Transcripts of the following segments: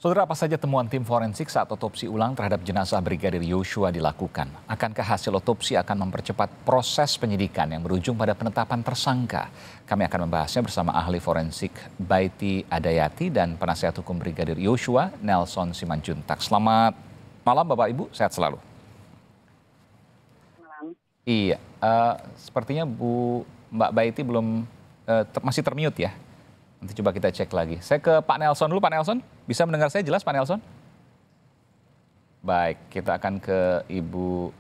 Saudara, apa saja temuan tim forensik saat otopsi ulang terhadap jenazah Brigadir Yosua dilakukan? Akankah hasil otopsi akan mempercepat proses penyidikan yang berujung pada penetapan tersangka? Kami akan membahasnya bersama ahli forensik Baiti Adayati dan penasihat hukum Brigadir Yosua Nelson Simanjuntak. Selamat malam Bapak Ibu, sehat selalu. Malam. Iya, sepertinya Mbak Baiti belum masih termute ya. Nanti coba kita cek lagi. Saya ke Pak Nelson dulu. Pak Nelson, bisa mendengar saya jelas Pak Nelson? Baik, kita akan ke Ibu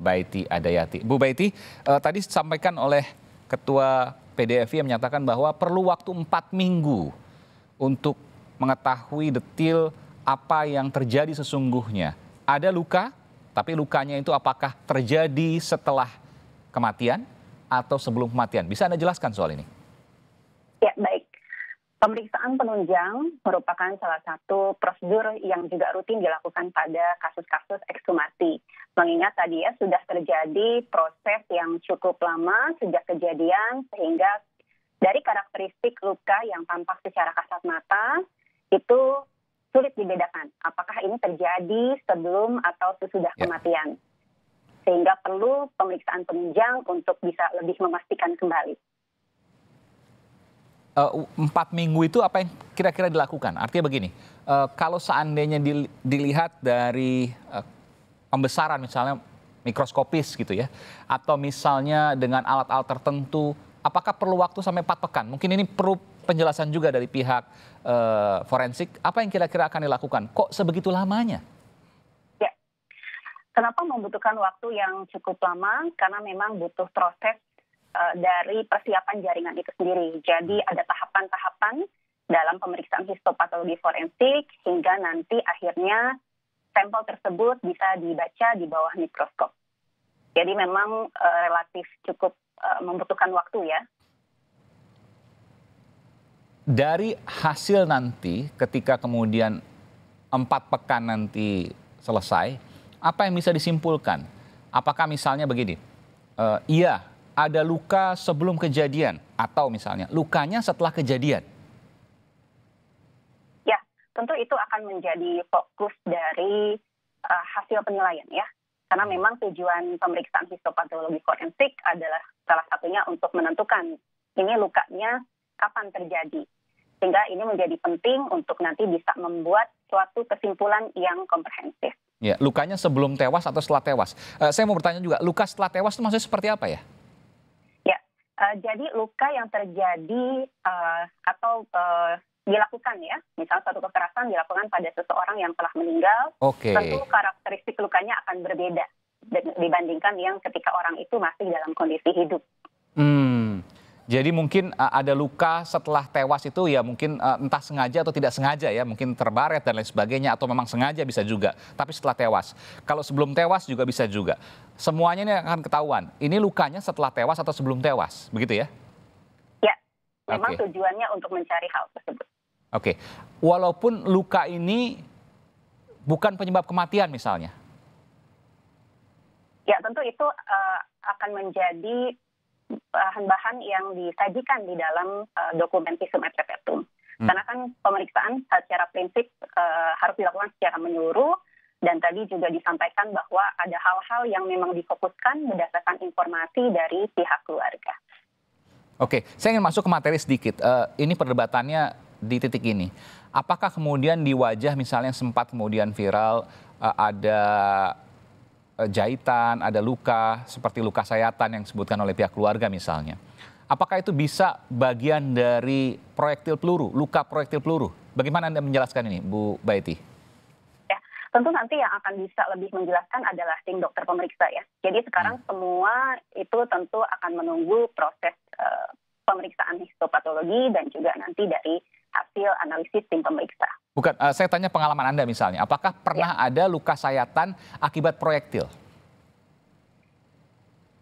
Baiti Adayati. Bu Baiti, tadi disampaikan oleh Ketua PDFI yang menyatakan bahwa perlu waktu 4 minggu untuk mengetahui detil apa yang terjadi sesungguhnya. Ada luka, tapi lukanya itu apakah terjadi setelah kematian atau sebelum kematian? Bisa Anda jelaskan soal ini? Ya, baik. Pemeriksaan penunjang merupakan salah satu prosedur yang juga rutin dilakukan pada kasus-kasus ekshumasi. Mengingat tadi ya sudah terjadi proses yang cukup lama sejak kejadian sehingga dari karakteristik luka yang tampak secara kasat mata itu sulit dibedakan apakah ini terjadi sebelum atau sesudah kematian. Sehingga perlu pemeriksaan penunjang untuk bisa lebih memastikan kembali. 4 minggu itu apa yang kira-kira dilakukan? Artinya begini, kalau seandainya dilihat dari pembesaran misalnya mikroskopis gitu ya, atau misalnya dengan alat-alat tertentu, apakah perlu waktu sampai 4 pekan? Mungkin ini perlu penjelasan juga dari pihak forensik, apa yang kira-kira akan dilakukan? Kok sebegitu lamanya? Ya, kenapa membutuhkan waktu yang cukup lama? Karena memang butuh proses dari persiapan jaringan itu sendiri. Jadi ada tahapan-tahapan dalam pemeriksaan histopatologi forensik hingga nanti akhirnya sampel tersebut bisa dibaca di bawah mikroskop. Jadi memang relatif cukup membutuhkan waktu ya. Dari hasil nanti ketika kemudian 4 pekan nanti selesai, apa yang bisa disimpulkan? Apakah misalnya begini, iya ada luka sebelum kejadian atau misalnya lukanya setelah kejadian? Ya, tentu itu akan menjadi fokus dari hasil penilaian ya. Karena memang tujuan pemeriksaan histopatologi forensik adalah salah satunya untuk menentukan ini lukanya kapan terjadi. Sehingga ini menjadi penting untuk nanti bisa membuat suatu kesimpulan yang komprehensif. Ya, lukanya sebelum tewas atau setelah tewas. Saya mau bertanya juga, luka setelah tewas itu maksudnya seperti apa ya? Jadi luka yang terjadi atau dilakukan ya, misal suatu kekerasan dilakukan pada seseorang yang telah meninggal, tentu karakteristik lukanya akan berbeda dibandingkan yang ketika orang itu masih dalam kondisi hidup. Jadi mungkin ada luka setelah tewas itu ya mungkin entah sengaja atau tidak sengaja ya, mungkin terbaret dan lain sebagainya atau memang sengaja bisa juga, tapi setelah tewas. Kalau sebelum tewas juga bisa juga. Semuanya ini akan ketahuan, ini lukanya setelah tewas atau sebelum tewas, begitu ya? Ya, memang tujuannya untuk mencari hal tersebut. Oke, walaupun luka ini bukan penyebab kematian misalnya? Ya, tentu itu akan menjadi bahan-bahan yang disajikan di dalam dokumen visum et repertum. Karena kan pemeriksaan secara prinsip harus dilakukan secara menyeluruh dan tadi juga disampaikan bahwa ada hal-hal yang memang difokuskan berdasarkan informasi dari pihak keluarga. Oke, saya ingin masuk ke materi sedikit. Ini perdebatannya di titik ini. Apakah kemudian di wajah misalnya sempat kemudian viral ada jahitan, ada luka seperti luka sayatan yang disebutkan oleh pihak keluarga misalnya. Apakah itu bisa bagian dari proyektil peluru, luka proyektil peluru? Bagaimana Anda menjelaskan ini, Bu Baiti? Ya, tentu nanti yang akan bisa lebih menjelaskan adalah tim dokter pemeriksa ya. Jadi sekarang semua itu tentu akan menunggu proses pemeriksaan histopatologi dan juga nanti dari hasil analisis tim pemeriksa. Bukan, saya tanya pengalaman Anda misalnya, apakah pernah ada luka sayatan akibat proyektil?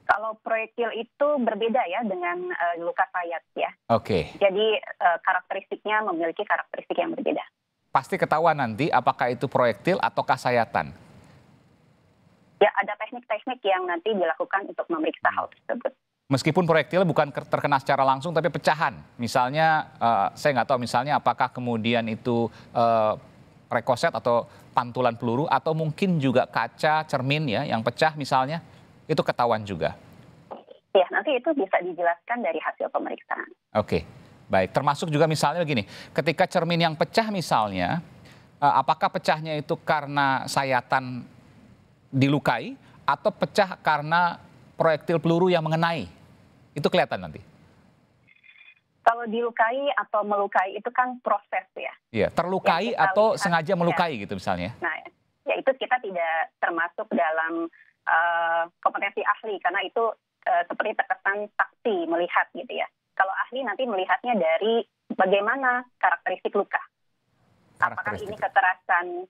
Kalau proyektil itu berbeda ya dengan luka sayat ya. Oke. Jadi karakteristiknya memiliki karakteristik yang berbeda. Pasti ketahuan nanti apakah itu proyektil ataukah sayatan? Ya, ada teknik-teknik yang nanti dilakukan untuk memeriksa hal tersebut. Meskipun proyektil bukan terkena secara langsung tapi pecahan. Misalnya saya nggak tahu misalnya apakah kemudian itu rekoset atau pantulan peluru atau mungkin juga kaca cermin ya yang pecah misalnya, itu ketahuan juga. Ya, nanti itu bisa dijelaskan dari hasil pemeriksaan. Oke, baik. Termasuk juga misalnya begini, ketika cermin yang pecah misalnya, apakah pecahnya itu karena sayatan dilukai atau pecah karena proyektil peluru yang mengenai? Itu kelihatan nanti. Kalau dilukai atau melukai itu kan proses ya. Iya, terlukai atau sengaja melukai gitu misalnya. Nah, ya itu kita tidak termasuk dalam kompetensi ahli karena itu seperti terkesan saksi melihat gitu ya. Kalau ahli nanti melihatnya dari bagaimana karakteristik luka. Apakah ini kekerasan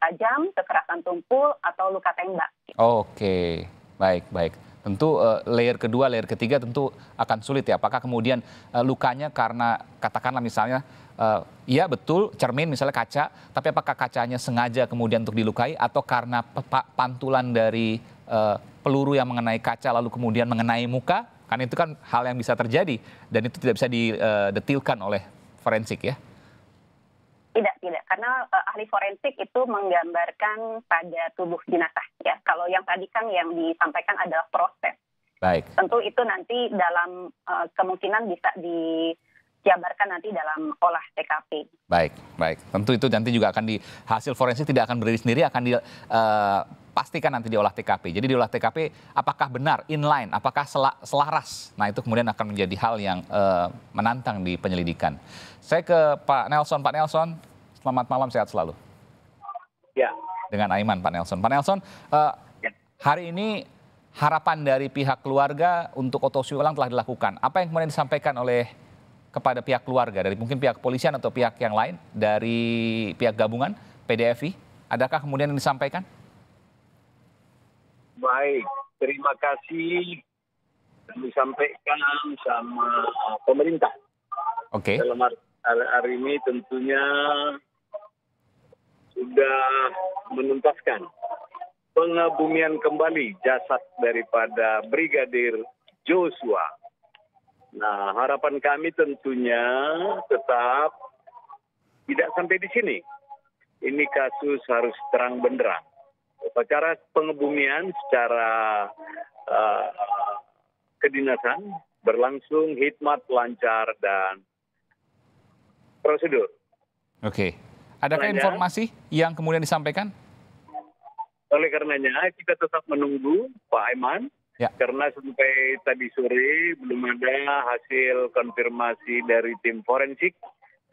tajam, kekerasan tumpul, atau luka tembak. Oke, baik. Tentu layer kedua, layer ketiga tentu akan sulit ya. Apakah kemudian lukanya karena katakanlah misalnya, iya betul cermin misalnya kaca, tapi apakah kacanya sengaja kemudian untuk dilukai atau karena pantulan dari peluru yang mengenai kaca lalu kemudian mengenai muka? Kan itu kan hal yang bisa terjadi dan itu tidak bisa didetilkan oleh forensik ya. Tidak, karena ahli forensik itu menggambarkan pada tubuh jenazah ya. Kalau yang tadi kan yang disampaikan adalah proses. Baik. Tentu itu nanti dalam kemungkinan bisa dijabarkan nanti dalam olah TKP. Baik. Tentu itu nanti juga akan hasil forensik tidak akan berdiri sendiri, akan dipastikan nanti di olah TKP. Jadi di olah TKP apakah benar, inline, apakah selaras. Nah itu kemudian akan menjadi hal yang menantang di penyelidikan. Saya ke Pak Nelson. Pak Nelson, selamat malam, sehat selalu. Ya. Dengan Aiman, Pak Nelson. Pak Nelson, hari ini harapan dari pihak keluarga untuk otopsi ulang telah dilakukan. Apa yang kemudian disampaikan kepada pihak keluarga, dari mungkin pihak kepolisian atau pihak yang lain, dari pihak gabungan, PDFI? Adakah kemudian yang disampaikan? Baik, terima kasih yang disampaikan sama pemerintah. Oke. Dalam hari ini tentunya sudah menuntaskan pengebumian kembali jasad daripada Brigadir Joshua. Nah, harapan kami tentunya tetap tidak sampai di sini. Ini kasus harus terang benderang. Upacara pengebumian secara kedinasan berlangsung hikmat, lancar, dan prosedur. Oke. Adakah informasi yang kemudian disampaikan? Oleh karenanya kita tetap menunggu Pak Aiman, ya. Karena sampai tadi sore belum ada hasil konfirmasi dari tim forensik,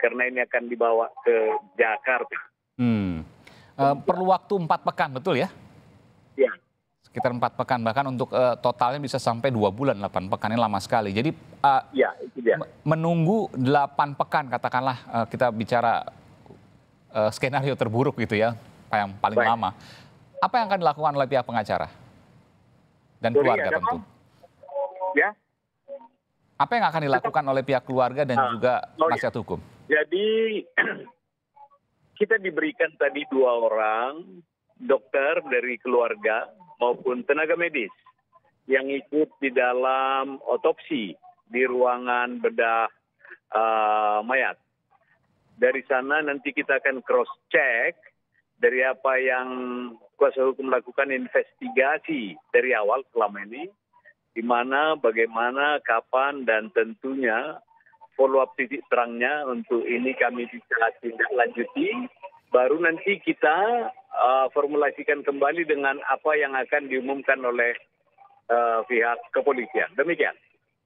karena ini akan dibawa ke Jakarta. Perlu waktu 4 pekan, betul ya? Ya. Sekitar 4 pekan, bahkan untuk totalnya bisa sampai 2 bulan, 8 pekan, ini lama sekali. Jadi ya, itu dia. Menunggu 8 pekan, katakanlah kita bicara skenario terburuk gitu ya, yang paling lama. Apa yang akan dilakukan oleh pihak pengacara? Dan keluarga tentu. Ya. Apa yang akan dilakukan oleh pihak keluarga dan juga penasihat hukum? Jadi kita diberikan tadi 2 orang dokter dari keluarga maupun tenaga medis yang ikut di dalam otopsi di ruangan bedah mayat. Dari sana nanti kita akan cross check dari apa yang kuasa hukum lakukan investigasi dari awal selama ini, di mana, bagaimana, kapan, dan tentunya follow up titik terangnya untuk ini kami bisa tindak lanjuti. Baru nanti kita formulasikan kembali dengan apa yang akan diumumkan oleh pihak kepolisian. Demikian.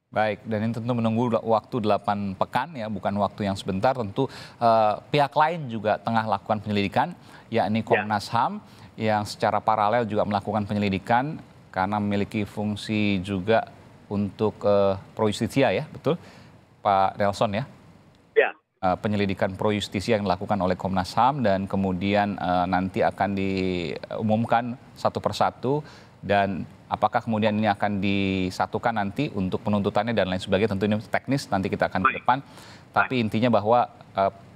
Baik, dan ini tentu menunggu waktu 8 pekan ya, bukan waktu yang sebentar. Tentu pihak lain juga tengah lakukan penyelidikan, yakni Komnas HAM yang secara paralel juga melakukan penyelidikan karena memiliki fungsi juga untuk pro justisia ya, betul Pak Nelson ya? Ya. Penyelidikan pro justisia yang dilakukan oleh Komnas HAM dan kemudian nanti akan diumumkan satu persatu, dan apakah kemudian ini akan disatukan nanti untuk penuntutannya dan lain sebagainya, tentu ini teknis, nanti kita akan ke depan. Tapi intinya bahwa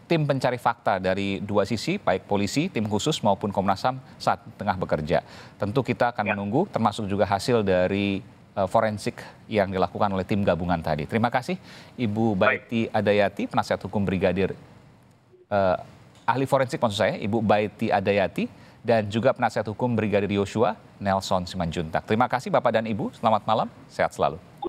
tim pencari fakta dari 2 sisi, baik polisi, tim khusus maupun Komnas HAM saat tengah bekerja. Tentu kita akan menunggu, termasuk juga hasil dari forensik yang dilakukan oleh tim gabungan tadi. Terima kasih Ibu Baiti Adayati, penasihat hukum Brigadir ahli forensik maksud saya, Ibu Baiti Adayati, dan juga penasihat hukum Brigadir Yosua, Nelson Simanjuntak. Terima kasih Bapak dan Ibu, selamat malam, sehat selalu.